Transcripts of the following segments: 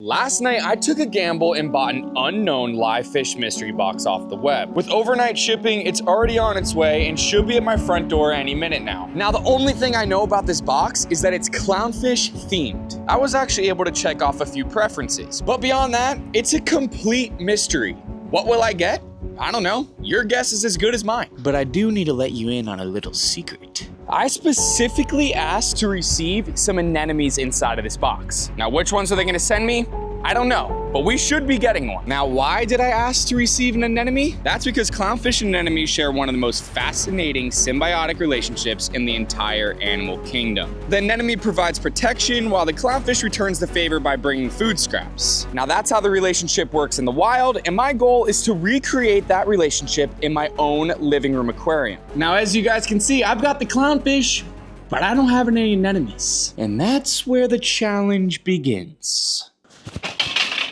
Last night, I took a gamble and bought an unknown live fish mystery box off the web. With overnight shipping, it's already on its way and should be at my front door any minute now. Now, the only thing I know about this box is that it's clownfish themed. I was actually able to check off a few preferences, but beyond that, it's a complete mystery. What will I get? I don't know. Your guess is as good as mine. But I do need to let you in on a little secret. I specifically asked to receive some anemones inside of this box. Now, which ones are they gonna send me? I don't know, but we should be getting one. Now, why did I ask to receive an anemone? That's because clownfish and anemones share one of the most fascinating symbiotic relationships in the entire animal kingdom. The anemone provides protection while the clownfish returns the favor by bringing food scraps. Now, that's how the relationship works in the wild, and my goal is to recreate that relationship in my own living room aquarium. Now, as you guys can see, I've got the clownfish, but I don't have any anemones. And that's where the challenge begins.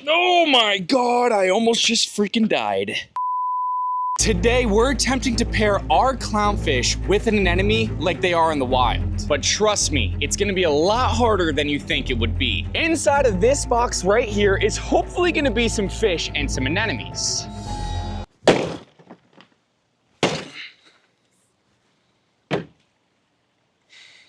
Oh my God, I almost just freaking died. Today, we're attempting to pair our clownfish with an anemone like they are in the wild. But trust me, it's gonna be a lot harder than you think it would be. Inside of this box right here is hopefully gonna be some fish and some anemones.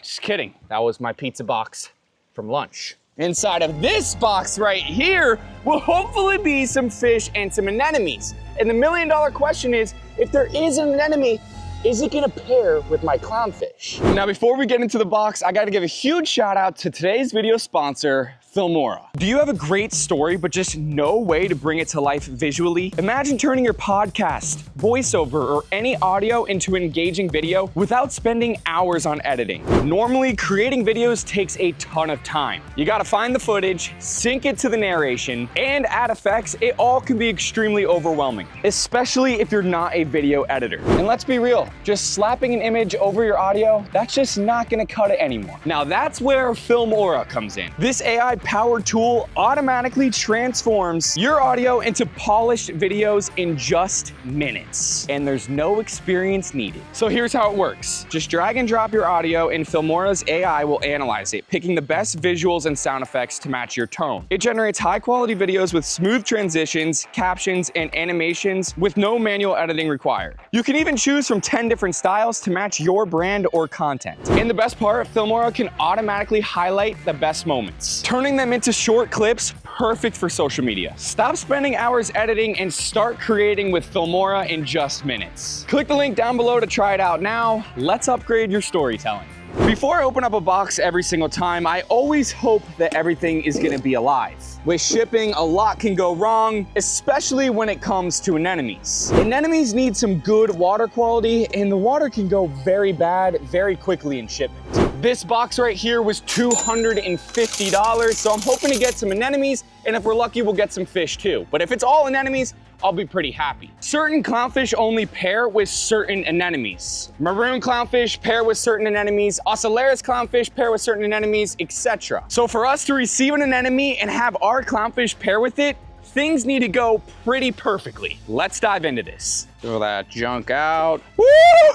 Just kidding, that was my pizza box from lunch. Inside of this box right here will hopefully be some fish and some anemones. And the million-dollar question is, if there is an anemone, is it gonna pair with my clownfish? Now, before we get into the box, I gotta give a huge shout out to today's video sponsor, Filmora. Do you have a great story, but just no way to bring it to life visually? Imagine turning your podcast, voiceover, or any audio into an engaging video without spending hours on editing. Normally, creating videos takes a ton of time. You gotta find the footage, sync it to the narration, and add effects. It all can be extremely overwhelming, especially if you're not a video editor. And let's be real, just slapping an image over your audio, that's just not gonna cut it anymore. Now, that's where Filmora comes in. This AI-powered tool automatically transforms your audio into polished videos in just minutes. And there's no experience needed. So here's how it works. Just drag and drop your audio and Filmora's AI will analyze it, picking the best visuals and sound effects to match your tone. It generates high-quality videos with smooth transitions, captions, and animations with no manual editing required. You can even choose from 10 different styles to match your brand or content. And the best part, Filmora can automatically highlight the best moments, turning them into short clips perfect for social media. Stop spending hours editing and start creating with Filmora in just minutes. Click the link down below to try it out now. Let's upgrade your storytelling. Before I open up a box every single time, I always hope that everything is gonna be alive. With shipping, a lot can go wrong, especially when it comes to anemones. Anemones need some good water quality, and the water can go very bad very quickly in shipment. This box right here was $250, so I'm hoping to get some anemones, and if we're lucky, we'll get some fish too. But if it's all anemones, I'll be pretty happy. Certain clownfish only pair with certain anemones. Maroon clownfish pair with certain anemones, Ocellaris clownfish pair with certain anemones, etc. So for us to receive an anemone and have our clownfish pair with it, things need to go pretty perfectly. Let's dive into this. Throw that junk out. Woo!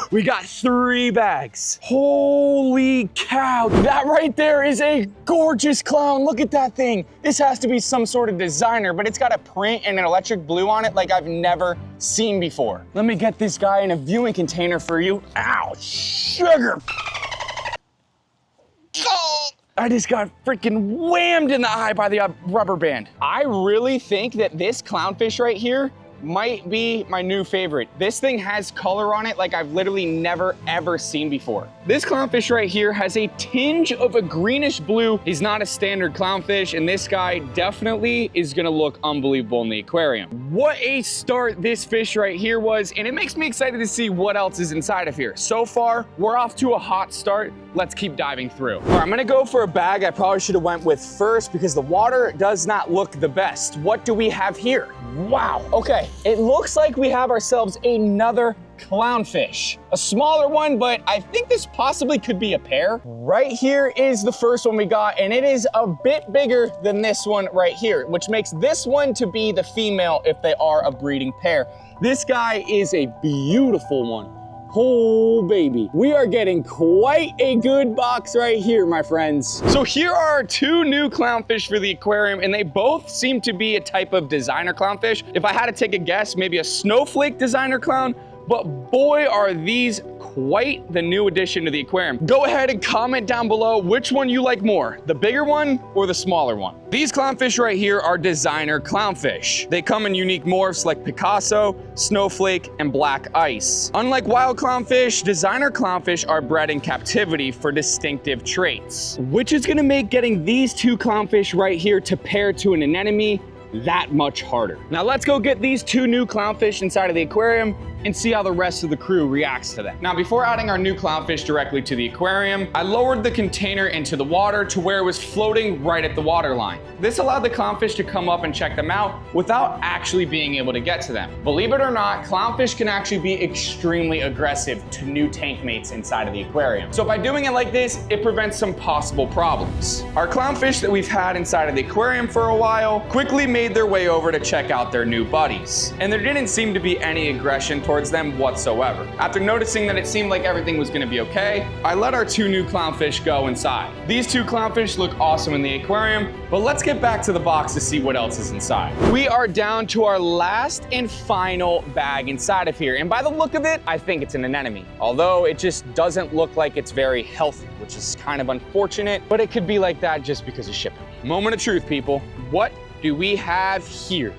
We got 3 bags. Holy cow, that right there is a gorgeous clown. Look at that thing. This has to be some sort of designer, but it's got a print and an electric blue on it like I've never seen before. Let me get this guy in a viewing container for you. Ow, sugar. I just got freaking whammed in the eye by the rubber band. I really think that this clownfish right here might be my new favorite. This thing has color on it like I've literally never ever seen before. This clownfish right here has a tinge of a greenish blue. He's not a standard clownfish, and this guy definitely is gonna look unbelievable in the aquarium. What a start this fish right here was, and it makes me excited to see what else is inside of here. So far, we're off to a hot start. Let's keep diving through. All right, I'm gonna go for a bag I probably should have went with first because the water does not look the best. What do we have here? Wow, okay. It looks like we have ourselves another clownfish. A smaller one, but I think this possibly could be a pair. Right here is the first one we got, and it is a bit bigger than this one right here, which makes this one to be the female if they are a breeding pair. This guy is a beautiful one. Oh, baby. We are getting quite a good box right here, my friends. So here are our two new clownfish for the aquarium, and they both seem to be a type of designer clownfish. If I had to take a guess, maybe a snowflake designer clown, but boy, are these quite the new addition to the aquarium. Go ahead and comment down below which one you like more, the bigger one or the smaller one. These clownfish right here are designer clownfish. They come in unique morphs like Picasso, snowflake, and black ice. Unlike wild clownfish, designer clownfish are bred in captivity for distinctive traits, which is gonna make getting these two clownfish right here to pair to an anemone that much harder. Now let's go get these two new clownfish inside of the aquarium and see how the rest of the crew reacts to them. Now, before adding our new clownfish directly to the aquarium, I lowered the container into the water to where it was floating right at the water line. This allowed the clownfish to come up and check them out without actually being able to get to them. Believe it or not, clownfish can actually be extremely aggressive to new tank mates inside of the aquarium. So by doing it like this, it prevents some possible problems. Our clownfish that we've had inside of the aquarium for a while quickly made their way over to check out their new buddies. And there didn't seem to be any aggression towards them whatsoever. After noticing that it seemed like everything was gonna be okay, I let our two new clownfish go inside. These two clownfish look awesome in the aquarium, but let's get back to the box to see what else is inside. We are down to our last and final bag inside of here, and by the look of it, I think it's an anemone. Although it just doesn't look like it's very healthy, which is kind of unfortunate, but it could be like that just because of shipping. Moment of truth, people. What do we have here?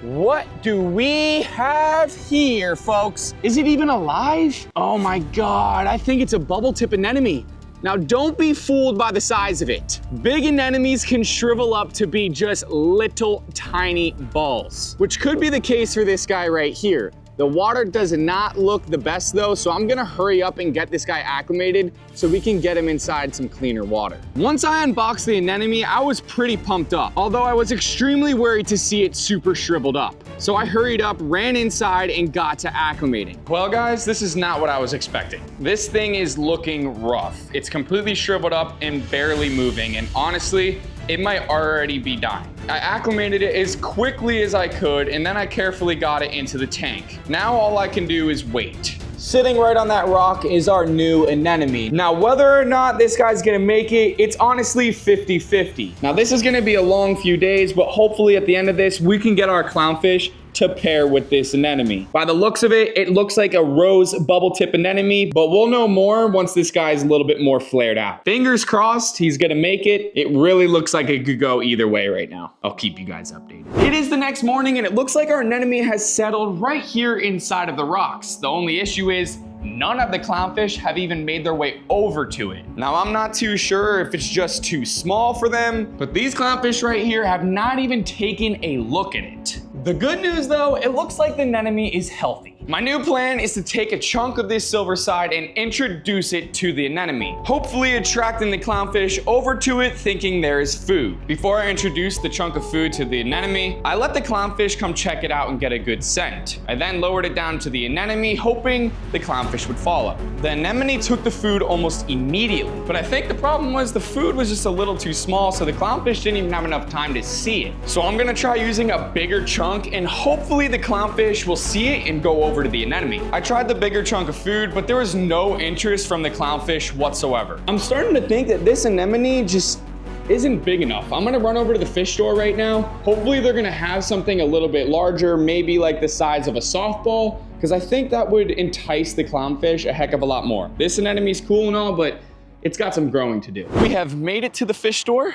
What do we have here, folks? Is it even alive? Oh my God, I think it's a bubble tip anemone. Now don't be fooled by the size of it. Big anemones can shrivel up to be just little tiny balls, which could be the case for this guy right here. The water does not look the best though, so I'm gonna hurry up and get this guy acclimated so we can get him inside some cleaner water. Once I unboxed the anemone, I was pretty pumped up, although I was extremely worried to see it super shriveled up. So I hurried up, ran inside, and got to acclimating. Well guys, this is not what I was expecting. This thing is looking rough. It's completely shriveled up and barely moving, and honestly, it might already be dying. I acclimated it as quickly as I could, and then I carefully got it into the tank. Now all I can do is wait. Sitting right on that rock is our new anemone. Now, whether or not this guy's gonna make it, it's honestly 50-50. Now, this is gonna be a long few days, but hopefully at the end of this, we can get our clownfish to pair with this anemone. By the looks of it, it looks like a rose bubble tip anemone, but we'll know more once this guy's a little bit more flared out. Fingers crossed, he's gonna make it. It really looks like it could go either way right now. I'll keep you guys updated. It is the next morning and it looks like our anemone has settled right here inside of the rocks. The only issue is none of the clownfish have even made their way over to it. Now, I'm not too sure if it's just too small for them, but these clownfish right here have not even taken a look at it. The good news though, it looks like the anemone is healthy. My new plan is to take a chunk of this silver side and introduce it to the anemone, hopefully attracting the clownfish over to it thinking there is food. Before I introduce the chunk of food to the anemone, I let the clownfish come check it out and get a good scent. I then lowered it down to the anemone, hoping the clownfish would follow. The anemone took the food almost immediately, but I think the problem was the food was just a little too small, so the clownfish didn't even have enough time to see it. So I'm gonna try using a bigger chunk, and hopefully the clownfish will see it and go over to the anemone. I tried the bigger chunk of food, but there was no interest from the clownfish whatsoever. I'm starting to think that this anemone just isn't big enough. I'm gonna run over to the fish store right now. Hopefully they're gonna have something a little bit larger, maybe like the size of a softball, because I think that would entice the clownfish a heck of a lot more. This anemone's cool and all, but it's got some growing to do. We have made it to the fish store.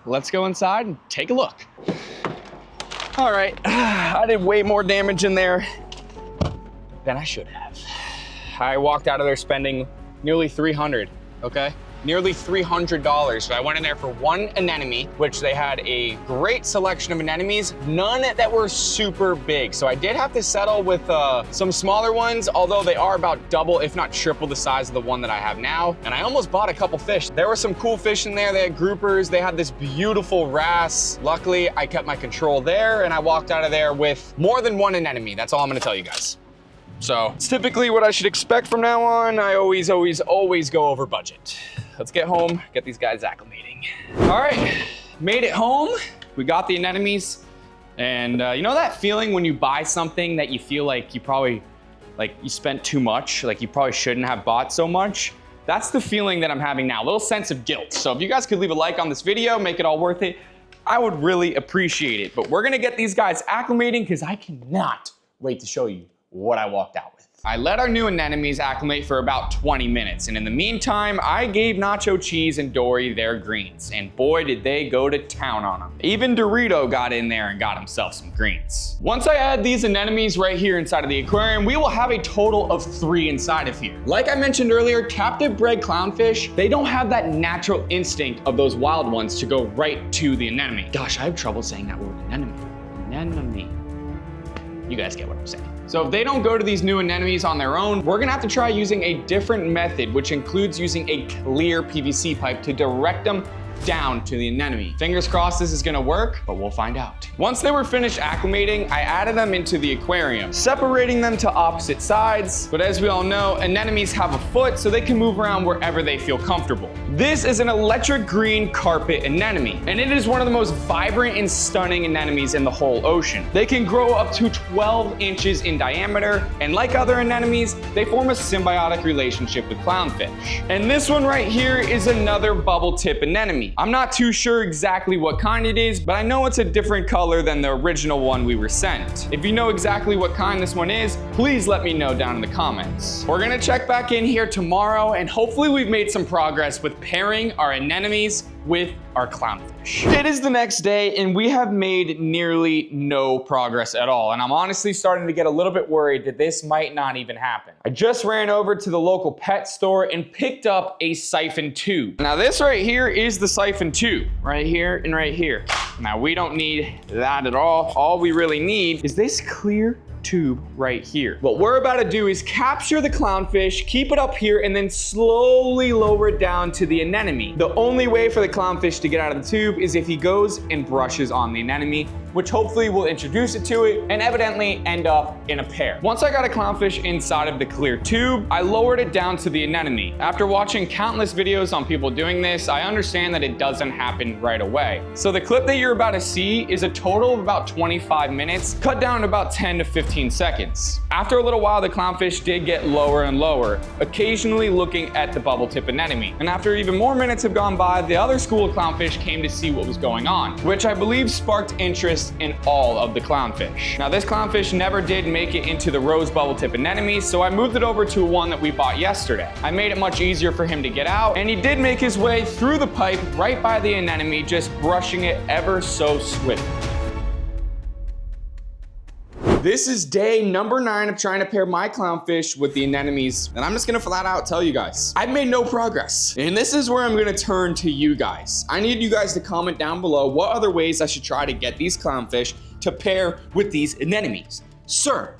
Let's go inside and take a look. All right, I did way more damage in there than I should have. I walked out of there spending nearly $300, okay? Nearly $300. So I went in there for one anemone, which they had a great selection of anemones, none that were super big. So I did have to settle with some smaller ones, although they are about double, if not triple the size of the one that I have now. And I almost bought a couple fish. There were some cool fish in there. They had groupers. They had this beautiful wrasse. Luckily, I kept my control there and I walked out of there with more than one anemone. That's all I'm gonna tell you guys. So it's typically what I should expect from now on. I always go over budget. Let's get home, get these guys acclimating. All right, made it home. We got the anemones. And you know that feeling when you buy something that you feel like you probably like you spent too much, like you probably shouldn't have bought so much. That's the feeling that I'm having now, a little sense of guilt. So if you guys could leave a like on this video, make it all worth it, I would really appreciate it. But we're gonna get these guys acclimating because I cannot wait to show you what I walked out with. I let our new anemones acclimate for about 20 minutes, and in the meantime, I gave Nacho Cheese and Dory their greens, and boy did they go to town on them. Even Dorito got in there and got himself some greens. Once I add these anemones right here inside of the aquarium, we will have a total of 3 inside of here. Like I mentioned earlier, captive bred clownfish, they don't have that natural instinct of those wild ones to go right to the anemone. Gosh, I have trouble saying that word, anemone. Anemone. You guys get what I'm saying. So if they don't go to these new anemones on their own, we're gonna have to try using a different method, which includes using a clear PVC pipe to direct them down to the anemone. Fingers crossed this is gonna work, but we'll find out. Once they were finished acclimating, I added them into the aquarium, separating them to opposite sides. But as we all know, anemones have a foot, so they can move around wherever they feel comfortable. This is an electric green carpet anemone, and it is one of the most vibrant and stunning anemones in the whole ocean. They can grow up to 12 inches in diameter, and like other anemones, they form a symbiotic relationship with clownfish. And this one right here is another bubble tip anemone. I'm not too sure exactly what kind it is, but I know it's a different color than the original one we were sent. If you know exactly what kind this one is, please let me know down in the comments. We're gonna check back in here tomorrow, and hopefully we've made some progress with pairing our anemones with our clownfish. It is the next day, and we have made nearly no progress at all, and I'm honestly starting to get a little bit worried that this might not even happen. I just ran over to the local pet store and picked up a siphon tube. Now this right here is the siphon tube, right here and right here. Now we don't need that at all. All we really need is this clear tube right here. What we're about to do is capture the clownfish, keep it up here, and then slowly lower it down to the anemone. The only way for the clownfish to get out of the tube is if he goes and brushes on the anemone, which hopefully will introduce it to it and evidently end up in a pair. Once I got a clownfish inside of the clear tube, I lowered it down to the anemone. After watching countless videos on people doing this, I understand that it doesn't happen right away. So the clip that you're about to see is a total of about 25 minutes, cut down to about 10 to 15 seconds. After a little while, the clownfish did get lower and lower, occasionally looking at the bubble tip anemone. And after even more minutes have gone by, the other school of clownfish came to see what was going on, which I believe sparked interest in all of the clownfish. Now this clownfish never did make it into the rose bubble tip anemone, so I moved it over to one that we bought yesterday. I made it much easier for him to get out, and he did make his way through the pipe right by the anemone, just brushing it ever so swiftly. This is day number 9 of trying to pair my clownfish with the anemones, and I'm just gonna flat out tell you guys, I've made no progress. And this is where I'm gonna turn to you guys. I need you guys to comment down below what other ways I should try to get these clownfish to pair with these anemones. Sir,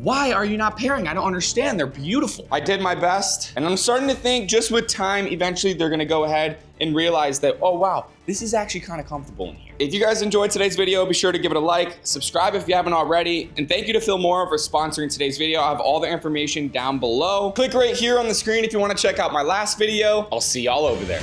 why are you not pairing? I don't understand, they're beautiful. I did my best, and I'm starting to think just with time, eventually they're gonna go ahead and realize that, oh wow, this is actually kind of comfortable in here. If you guys enjoyed today's video, be sure to give it a like, subscribe if you haven't already, and thank you to Filmora for sponsoring today's video. I have all the information down below. Click right here on the screen if you want to check out my last video. I'll see y'all over there.